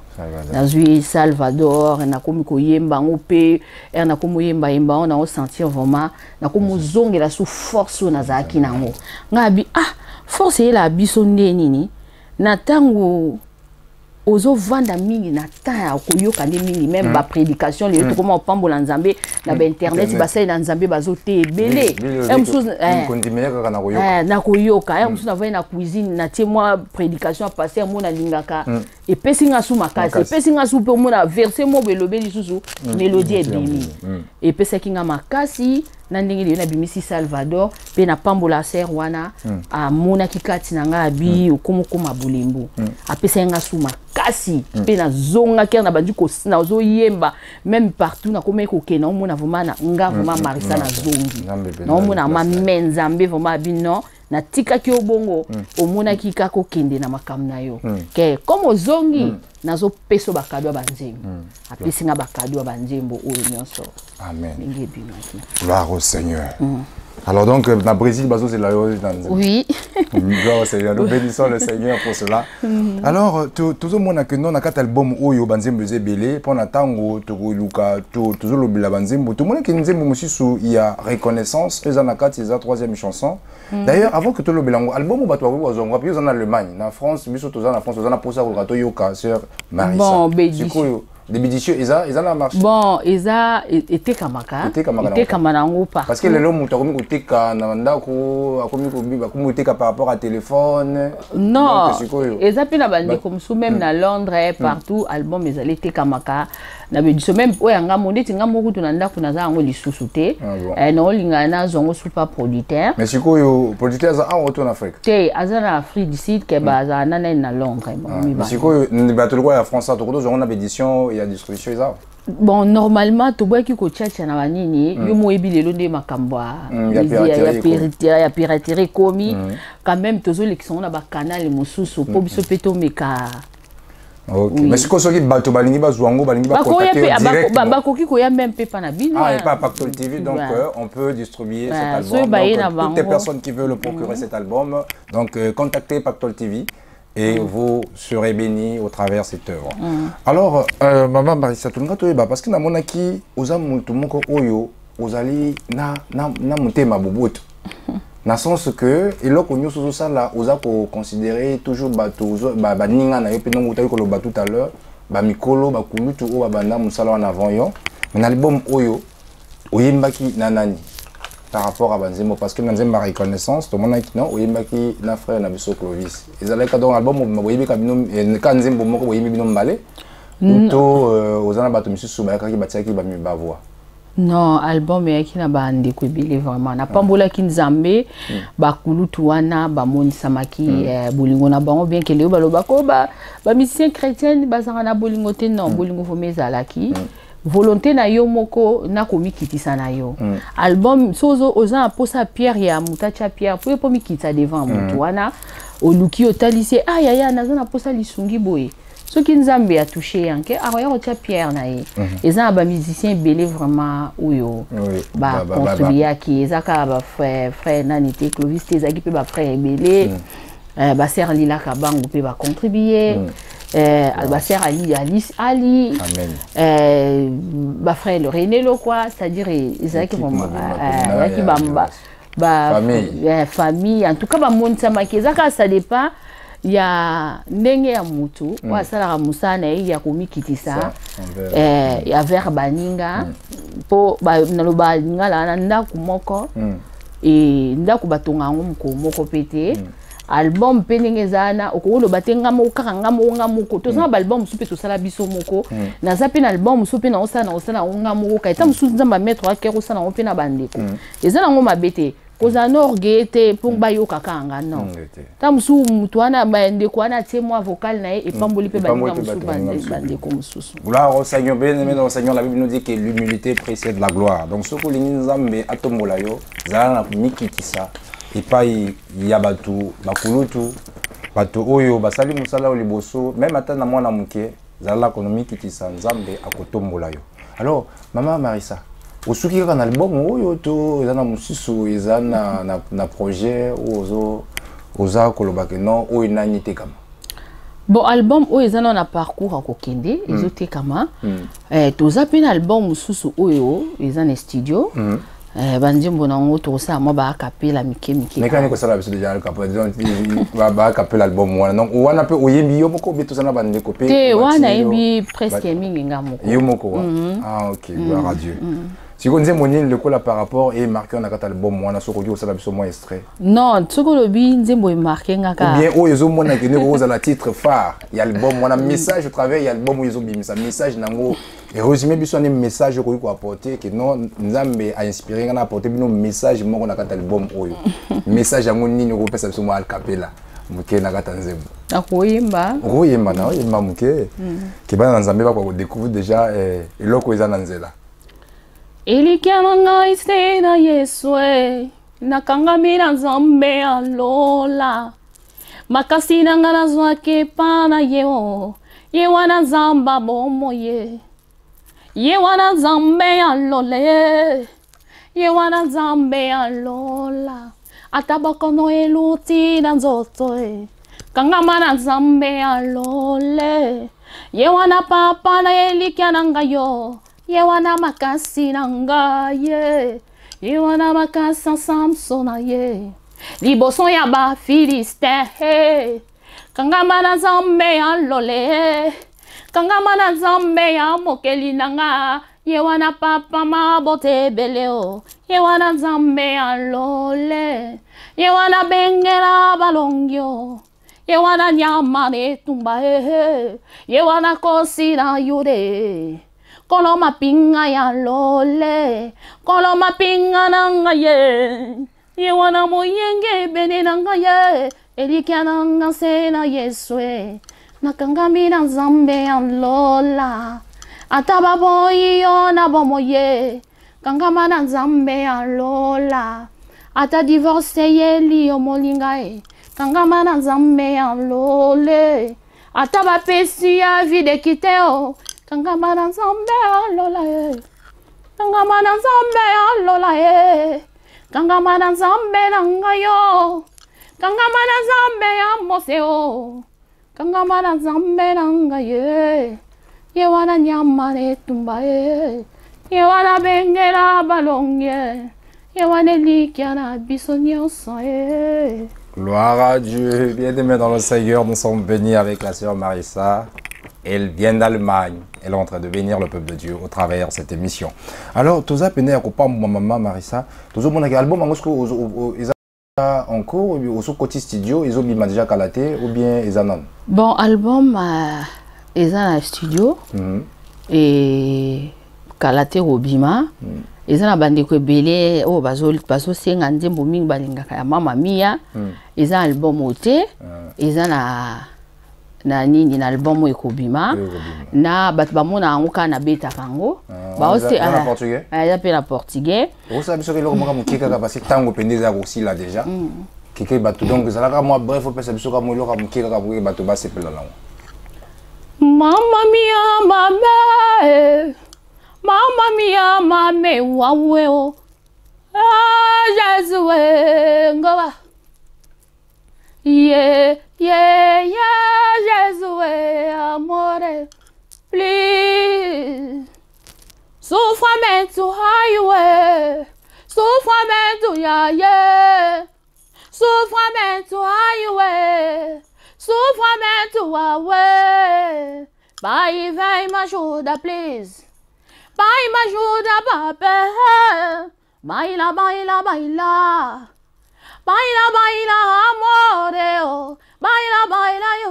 na zui Salvador na ko miko yemba ngope na ko moyemba on a sentir vraiment na ko mozongela sous force na za kinango ngabi force la biso nini na tango ozo vanda mingi na ta koyoka ndi mingi même ba prédication les comment on pambola nzambe na ba internet ba sai na nzambe bazo te belé na koyoka musu na vai na cuisine na tie moi prédication passer mona lingaka et pesinga su makasi pesinga su pe mona verser mo belobe lisusu mélodie ebimi et pesa kinga makasi na ndenge na bimisi Salvador pe na pambola ser wana a mona kikati na nga bi okomokoma bulembu apesa nga su makasi pe na zonga ker na bandi ko na zo yemba même partout na komeko ke na mona vraiment na nga vraiment Marisa na zongi na mona ma menzambe vraiment bino na tika ki obongo omona kika ko kende na makamna yo ke comme zongi nazo peso bakado banzembo apesi nga bakado banzembo oyo nyonso amen gloire au Seigneur. Alors donc, dans le Brésil, c'est la oui. Gloire au Seigneur. Nous bénissons le Seigneur pour cela. Alors, tout le monde a que nous, on a quatre albums où il y a Banzembo Zébélé, pendant tango, toujours le Banzembo. Tout le monde qui nous aime aussi sous il y a reconnaissance. Les anakat, c'est la troisième chanson. D'ailleurs, avant que tout le Bélango, album où tu as vu en Allemagne, en France, mais surtout en France, on a posé au Yoka, sur Marissa. Bon, bédisio. Des bédisio, ils ont marché. Bon, ils ont été kamaka. Été kamarango partout. Parce que les gens ont commis côté Canada, commis par rapport à téléphone. Non, ils ont pu n'abandir comme ça même dans Londres partout. Album ils allaient été kamaka. Na bédisio même ouais anga monde tinga moko tunanda kuna za ngo lisusuté. Non lingana zongo super producteur. Mais c'est quoi yo producteur ça en retour en Afrique? Té azana Afrique du Sud ke baza nana na Londres. Mais c'est quoi ne bateau quoi la France ça tout on a bédition et a distribution ça. Bon, normalement, tu vois qu'il y a tchatcha na banini, yo moebi lelo nde makambwa. Ya piraterie komi. Quand même tozo l'élection na ba canal mosusu po biso peto meka. OK. Mais c'est quoi ce qui bateau balingi bazwango balingi ba contacter direct. Bakoki ko ya même pe pa na bino. Ah, et pas Pactol TV donc on peut distribuer cet album. Donc, toutes les personnes qui veulent procurer cet album, donc contactez Pactol TV. Et vous serez bénis au travers de cette œuvre. Alors, maman Marissa, parce que dans qui oza mutu moko oyo ozali na mutema boboto. Na sens que eloko nyoso ça là oza ko considérer toujours bato ba ninga na yo pe non utali ko loba tout à l'heure ba mikolo ba kulutu o ba banda musala en avant yo. Mais na album oyo oyembaki na nani par rapport à Banzemo parce que Banzemo a reconnaissance tout le monde qui non oyembaki na frère na biso Clovis ils allaient quand album oyebi kabino quand Nzembo moko oyebi bino mbale to ozana bato misusu ba kaki batiaki ba mi ba voix. Non, album yaki na ba ndeko ebele vraiment na pambola ki Nzambe ba kulutu wana ba moni samaki bolingo na bango bien que leo baloba ko ba musicien chrétien bazanga na bolingo te non bolingo fomeza laki volonté na yo moko na komikitisa na yo album sozo oza posa Pierre ya mutacha Pierre po mikitisa devant mutu wana oluki otalisi aya nazana posa lisungi boye ce qui Nzambe a touché yanke aroya otia Pierre na ye eza ba musicien belé vraiment oyo ba contribuer ki ezaka ba frère nani te Clovis te ezaki pe ba frère belé ba sœur Lila Kabango pe ba contribuer ba sœur Ali amen ba frère le René lo quoi c'est-à-dire ezaki vraiment yaki ba famille en tout cas ba monta makezaka ça dépend ya ndenge ya mutu wa sala musana ya komikitisa ya vers baninga po ba naloba ngala na ndaku moko ndaku batonga ngo moko pete album penenge zana okolo batenga mo kanga mo ngamo to za album supe to sala biso moko na zape na album supe na osana ngamo ka eta musu nzamba mettre akero sana on pe na bandeko ezana ngo mabete koza norgete pour bayo kakanga non tamusu mutwana bandeko ana témoin vocal na et pamboli pe bandeko mususu là au Seigneur bien-aimé dans le Seigneur la Bible nous dit que l'humilité précède la gloire donc ce ko lingi Nzambe atombola yo zala na mikitisa et pas ya batu bakulutu batu oyo basali musala oliboso même ata na mwana muke zala économique kitisa Nzambe akotombola yo. Alors maman Marissa osuki kaka na album oyo to eza na mususu eza na projet oza koloba ke non oyo nani te kama bon album oyo eza na parcours akokende ezote kama toza pe na album mususu oyo eza na studio banjimbo na ngo to sa mo ba capella mike mais quand ko sala biso déjà capella ba capella album wana donc wana pe oyembi yo moko beto sana bande ko pe te wana yembi presque mingi ngamo yo moko ah OK gloire à Dieu. Si vous avez le coup par rapport et marqué on a un album moi na soko dio sala biso moins extrait. Non, soko lobi nzembo marqué ngaka. Bien o yezo mona ke ne rose la titre phare, il y a album moi na message au travers il y a album yezo bimisa message nango et résumé biso un message ko apporter que non Nzambe a inspiré ngana apporter bino message moko na kata album oyo. Message yango nini ko pesa biso mo al capella. Muke na kata nzembo. Akoyemba. Okoyemba na oyemba muke. Ke bana Nzambe ba ko découvrir déjà eloko eza na nzela. Elikiananga isena Yeswe nakangamira Nzambe alola makasi nanga nazwake pana yeo yewana Nzamba bomoye yewana Nzambe alole yewana Nzambe alola atabakono eluti na nzoto kangama na Nzambe alole yewana papa na elikiananga yo yewana makasi nanga ye yewana makasi Samsona ye liboso ya ba Filistin kangama na Nzambe alole Kangamana Nzambe ya mokeli nanga. Yewana papa mabote beleo. Yewana Nzambe ya lole. Yewana bengera balongyo. Yewana nyamane tumba Yewana kosira yure. Koloma pinga ya lole. Koloma pinga nanga ye. Yewana moyenge bene nanga ye. Elikia nanga sena yeswe. Nakangamina Nzambe ya lola. Ataba boyi yona bomoye. Kangamana Nzambe ya lola. Ata divorce yeli omolingae. Kangamana Nzambe ya lole. Ataba pesi ya vide kiteo. Kangamana Nzambe ya lola ye. Kangamana Nzambe ya lola ye. Kangamana Nzambe nanga yo. Kangamana Nzambe ya moseo. Kangamana Nzambe nanga ye. Yewana nyamane tumba ye. Yewana bengela balongye. Yewana likiana bisonyoso ye. Gloire à Dieu. Bien-aimés dans le Seigneur, nous sommes bénis avec la sœur Marissa. Elle vient d'Allemagne. Elle est en train de bénir le peuple de Dieu au travers de cette émission. Alors, tu as péné à couper maman Marissa. Tu as un album encore ou au côté studio, ils ont déjà calaté ou bien ils en ont? Bon, album, ils ont un studio et calaté au bima. Ils ont bandé que belé oh bazol baso sengande boming balinga kaya mama mia. Ils ont album oté. Ils ont na nini na album ekobima na bat bamona anguka na beta kango ba aussi en portugais ya pe na portugais o sabi so ke lo moka mukeka ka parce que tango pendeza aussi là déjà keke batu donc ça là moi bref faut penser biso ka mo lo ka mukeka ka buke batu ba sepela là mama mia mame wawe o Jésus ngoba yeah, Jésus, amore, please. Sofrimento, highway. Sofrimento, yeah. Sofrimento, highway. Sofrimento, away. Pai, vem, me ajuda, please. Pai, me ajuda, papai. Baila, baila, baila. Baila, baila, amore, oh. Baila, baila, yo,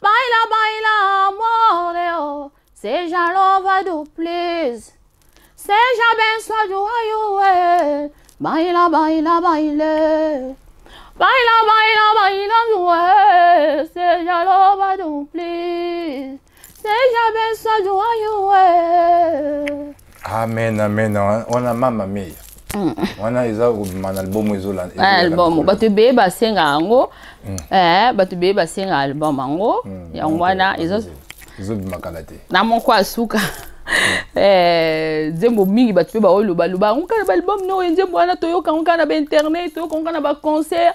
Baila, baila, amore, oh. Seja louvado, please. Seja abençoado, ai, Baila, baila, baila. Baila, baila, baila, Seja louvado, please. Seja abençoado, ai, Amen, amen. On a mamma mia. Wana eza un album izola. Album batu be basenga ango. Batu be basenga album ango. Yango wana izo bimakalate. Na moko asuka. Zembo mingi batu be ba oloba loba. On kana album no nzembo wana toyoka on kana ba internet, toyoka on kana ba concert.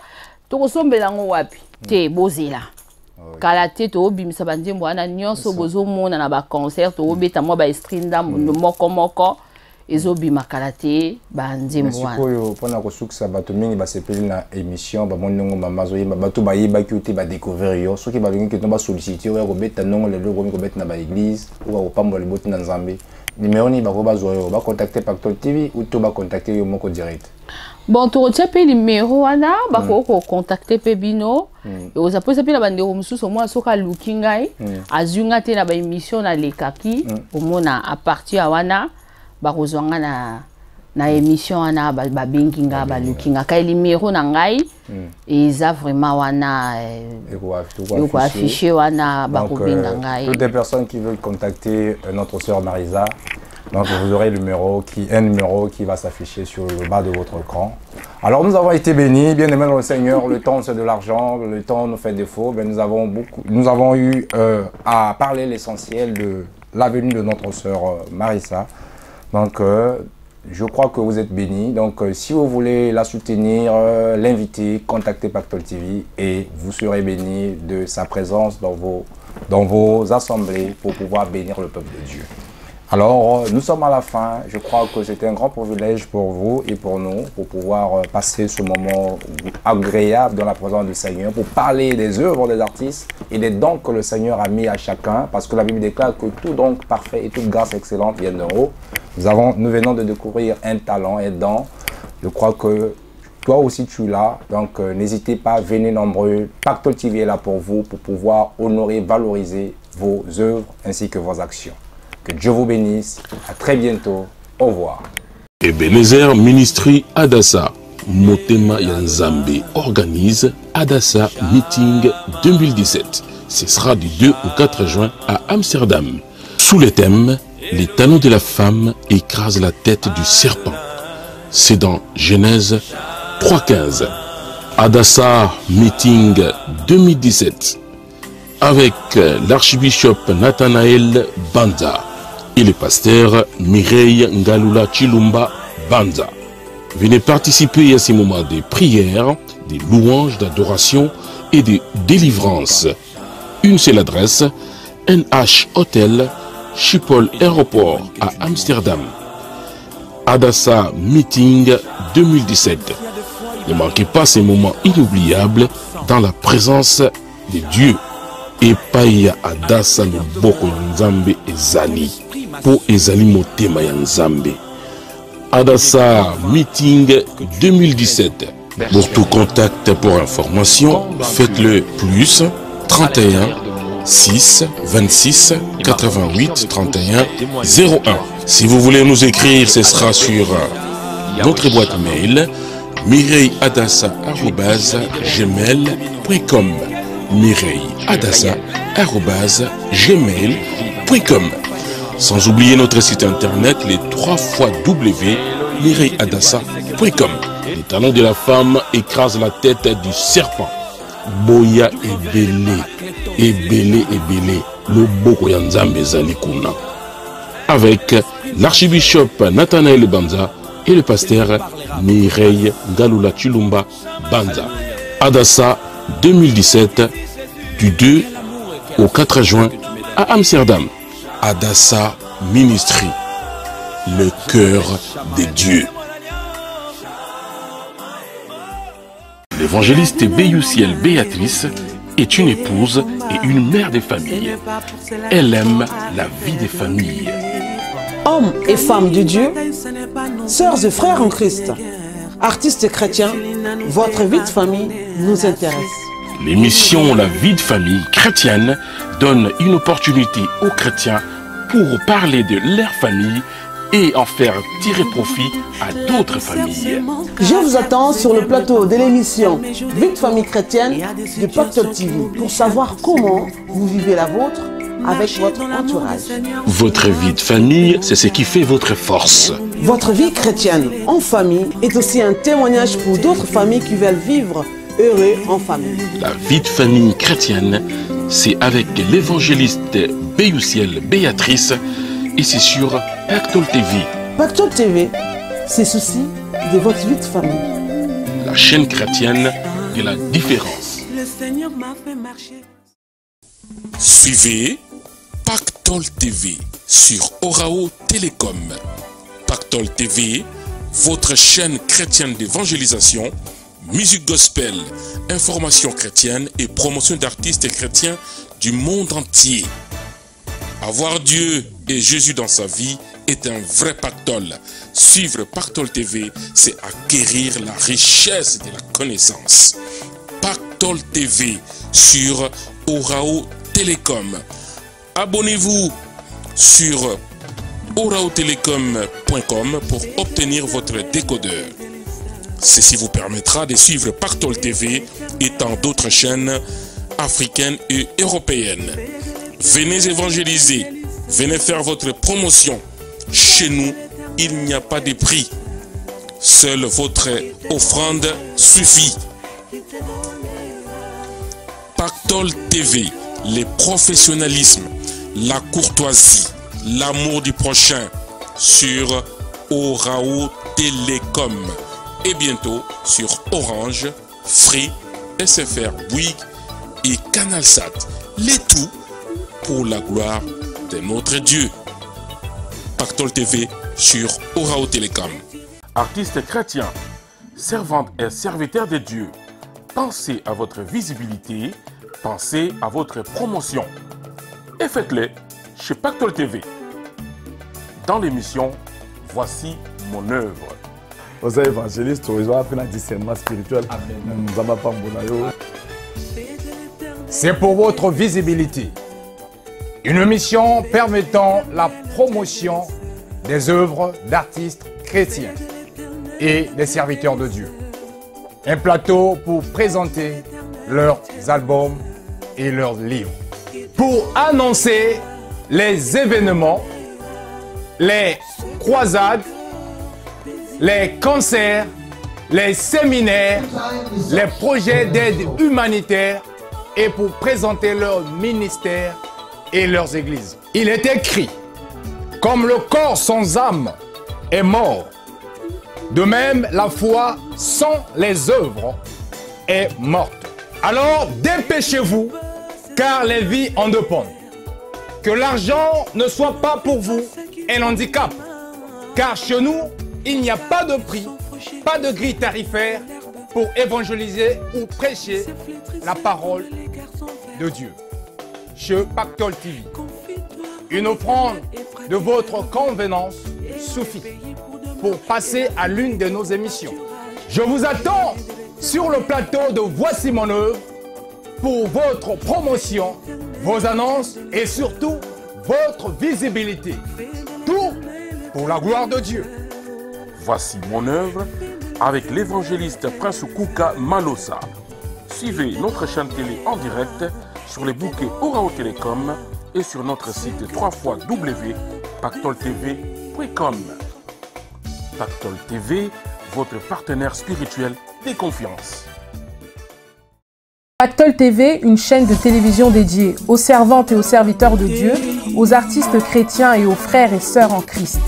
Tokosombela ngo wapi? Te bozela. Kalate to bimisa banzembo wana nyonso bozomona na ba concert to obeta mo ba stream moko. Ezobi makalate banzembo wana. Sikoyo pona kosukisa bato mingi basepeli na émission ba monongo mama zo yeba bato ba yeba ki uti ba découvrir yo soki ba lingi ke tomba solliciter yo ko beta nongo le logo ko beta na ba église ou ko pambola boti na Nzambe. Numéro ni ba ko ba zo yo ba contacter Pactole TV ou to ba contacter yo moko direct. Bon to tchepe numéro wana ba ko contacter pe bino et aux apres ça pe na bandero mususu moi soka lookingai azunga te na ba émission na lekaki omona à partir wana bakozwanga na émission wana babenginga balukinga ka numéro na ngai eza vraiment wana eko affiché wana bakobenga ngai. Toutes les personnes qui veulent contacter notre sœur Marissa, donc vous aurez un numéro qui va s'afficher sur le bas de votre écran. Alors nous avons été bénis, bien aimés dans le Seigneur. Le temps c'est de l'argent, le temps nous fait défaut. Mais nous avons eu à parler l'essentiel de la venue de notre sœur Marissa. Donc, je crois que vous êtes bénis. Donc, si vous voulez la soutenir, l'inviter, contactez Pactole TV et vous serez bénis de sa présence dans vos assemblées pour pouvoir bénir le peuple de Dieu. Alors, nous sommes à la fin. Je crois que c'était un grand privilège pour vous et pour nous, pour pouvoir passer ce moment agréable dans la présence du Seigneur, pour parler des œuvres des artistes et des dons que le Seigneur a mis à chacun, parce que la Bible déclare que tout don parfait et toute grâce excellente viennent d'en haut. Nous venons de découvrir un talent, un don. Je crois que toi aussi tu l'as, donc n'hésitez pas, venez nombreux. Pactole TV est là pour vous, pour pouvoir honorer, valoriser vos œuvres ainsi que vos actions. Que Dieu vous bénisse. À très bientôt. Au revoir. Ebenezer Ministry Adassa, Motema Yanzambe organise Adassa Meeting 2017. Ce sera du 2 au 4 juin à Amsterdam. Sous le thème, les talons de la femme écrasent la tête du serpent. C'est dans Genèse 3.15. Adassa Meeting 2017. Avec l'archbishop Nathanaël Banza et le pasteur Mireille Ngalula Chilumba Banza. Venez participer à ces moments de prière, de louanges, d'adoration et de délivrance. Une seule adresse, NH Hotel, Schiphol Aéroport à Amsterdam. Adassa Meeting 2017. Ne manquez pas ces moments inoubliables dans la présence de Dieu. Et Paya Adassa Luboko Nzambe Ezali. Po Ezali Motema Nzambe. Adassa Meeting 2017. Pour tout contact pour information, faites-le plus 31 6 26 88 31 01. Si vous voulez nous écrire, ce sera sur notre boîte mail mireilleadassa@gmail.com. mireilleadassa@gmail.com. Sans oublier notre site internet, les 3 mireilleadassa.com. Les talons de la femme écrasent la tête du serpent. Boya ebele, le boko ya Nzambe ezali kuna. Avec l'archbishop Nathanaël Banza et le pasteur Mireille Ngalula Chilumba Banza. Adassa 2017, du 2 au 4 juin à Amsterdam. Adassa Ministry, le cœur de Dieu. L'évangéliste Béusiel Béatrice est une épouse et une mère de famille. Elle aime la vie des familles. Hommes et femmes de Dieu, sœurs et frères en Christ, artistes chrétiens, votre vie de famille nous intéresse. L'émission La vie de famille chrétienne donne une opportunité aux chrétiens pour parler de leur famille et en faire tirer profit à d'autres familles. Je vous attends sur le plateau de l'émission Vie de famille chrétienne de Pactole TV pour savoir comment vous vivez la vôtre avec votre entourage. Votre vie de famille, c'est ce qui fait votre force. Votre vie chrétienne en famille est aussi un témoignage pour d'autres familles qui veulent vivre heureux en famille. La vie de famille chrétienne, c'est avec l'évangéliste Béusiel Béatrice et c'est sur Pactole TV. Pactole TV, c'est ceci de votre vie de famille. La chaîne chrétienne de la différence. Le Seigneur m'a fait marcher. Suivez Pactole TV sur Orao Télécom. Pactole TV, votre chaîne chrétienne d'évangélisation, musique gospel, information chrétienne et promotion d'artistes chrétiens du monde entier. Avoir Dieu et Jésus dans sa vie est un vrai pactole. Suivre Pactole TV, c'est acquérir la richesse de la connaissance. Pactole TV sur Orao Télécom. Abonnez-vous sur oraotelecom.com pour obtenir votre décodeur. Ceci vous permettra de suivre Pactole TV et tant d'autres chaînes africaines et européennes. Venez évangéliser, venez faire votre promotion. Chez nous, il n'y a pas de prix. Seule votre offrande suffit. Pactole TV, le professionnalisme, la courtoisie, l'amour du prochain sur Orao Télécom et bientôt sur Orange, Free, SFR, Bouygues et Canalsat. Les tout pour la gloire de notre Dieu. Pactole TV sur Orao Télécom. Artistes chrétiens, servantes et serviteurs de Dieu, pensez à votre visibilité, pensez à votre promotion. Et faites-le chez Pactole TV. Dans l'émission Voici mon œuvre. Aux évangélistes, ils ont appris un discernement spirituel. C'est pour votre visibilité. Une mission permettant la promotion des œuvres d'artistes chrétiens et des serviteurs de Dieu. Un plateau pour présenter leurs albums et leurs livres. Pour annoncer les événements, les croisades, les concerts, les séminaires, les projets d'aide humanitaire et pour présenter leurs ministères et leurs églises. Il est écrit, comme le corps sans âme est mort, de même la foi sans les œuvres est morte. Alors dépêchez-vous, car les vies en dépendent. Que l'argent ne soit pas pour vous un handicap, car chez nous, il n'y a pas de prix, pas de grille tarifaire pour évangéliser ou prêcher la parole de Dieu. Chez Pactole TV, une offrande de votre convenance suffit pour passer à l'une de nos émissions. Je vous attends sur le plateau de Voici mon œuvre pour votre promotion, vos annonces et surtout votre visibilité. Tout pour la gloire de Dieu. Voici mon œuvre avec l'évangéliste Prince Kouka Malosa. Suivez notre chaîne télé en direct sur les bouquets Orao Télécom et sur notre site www.pactoletv.com. Pactole TV, votre partenaire spirituel de confiance. Pactole TV, une chaîne de télévision dédiée aux servantes et aux serviteurs de Dieu, aux artistes chrétiens et aux frères et sœurs en Christ.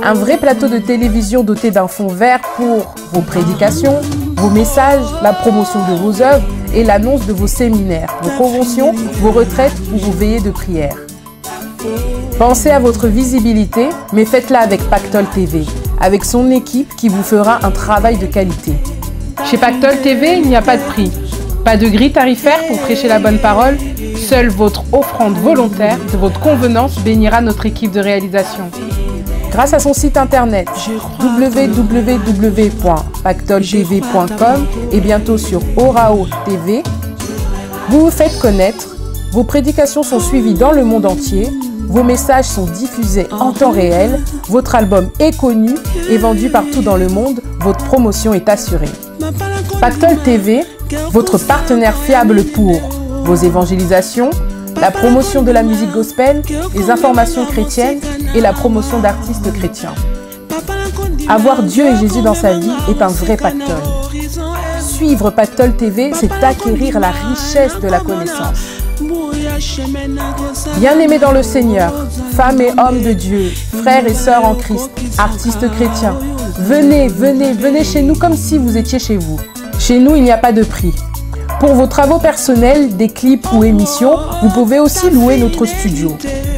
Un vrai plateau de télévision doté d'un fond vert pour vos prédications, vos messages, la promotion de vos œuvres et l'annonce de vos séminaires, vos conventions, vos retraites ou vos veillées de prière. Pensez à votre visibilité, mais faites-la avec Pactole TV, avec son équipe qui vous fera un travail de qualité. Chez Pactole TV, il n'y a pas de prix, pas de grille tarifaire pour prêcher la bonne parole. Seule votre offrande volontaire de votre convenance bénira notre équipe de réalisation. Grâce à son site internet www.pactoletv.com et bientôt sur Orao TV, vous vous faites connaître, vos prédications sont suivies dans le monde entier, vos messages sont diffusés en temps réel, votre album est connu et vendu partout dans le monde, votre promotion est assurée. Pactole TV, votre partenaire fiable pour vos évangélisations, la promotion de la musique gospel, les informations chrétiennes et la promotion d'artistes chrétiens. Avoir Dieu et Jésus dans sa vie est un vrai pactole. Suivre Pactole TV, c'est acquérir la richesse de la connaissance. Bien-aimés dans le Seigneur, femmes et hommes de Dieu, frères et sœurs en Christ, artistes chrétiens, venez, venez, venez chez nous comme si vous étiez chez vous. Chez nous, il n'y a pas de prix. Pour vos travaux personnels, des clips ou émissions, vous pouvez aussi louer notre studio.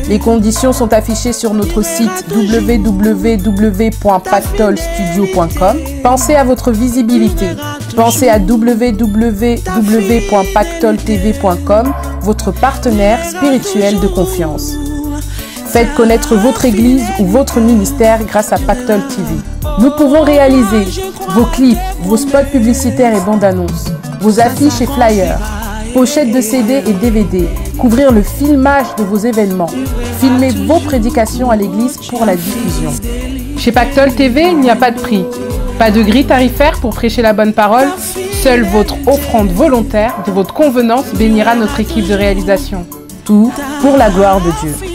Les conditions sont affichées sur notre site www.pactolestudio.com. Pensez à votre visibilité. Pensez à www.pactoletv.com, votre partenaire spirituel de confiance. Faites connaître votre église ou votre ministère grâce à Pactole TV. Nous pouvons réaliser vos clips, vos spots publicitaires et bandes annonces, vos affiches et flyers, pochettes de CD et DVD, couvrir le filmage de vos événements, filmer vos prédications à l'église pour la diffusion. Chez Pactole TV, il n'y a pas de prix, pas de grille tarifaire pour prêcher la bonne parole. Seule votre offrande volontaire de votre convenance bénira notre équipe de réalisation. Tout pour la gloire de Dieu.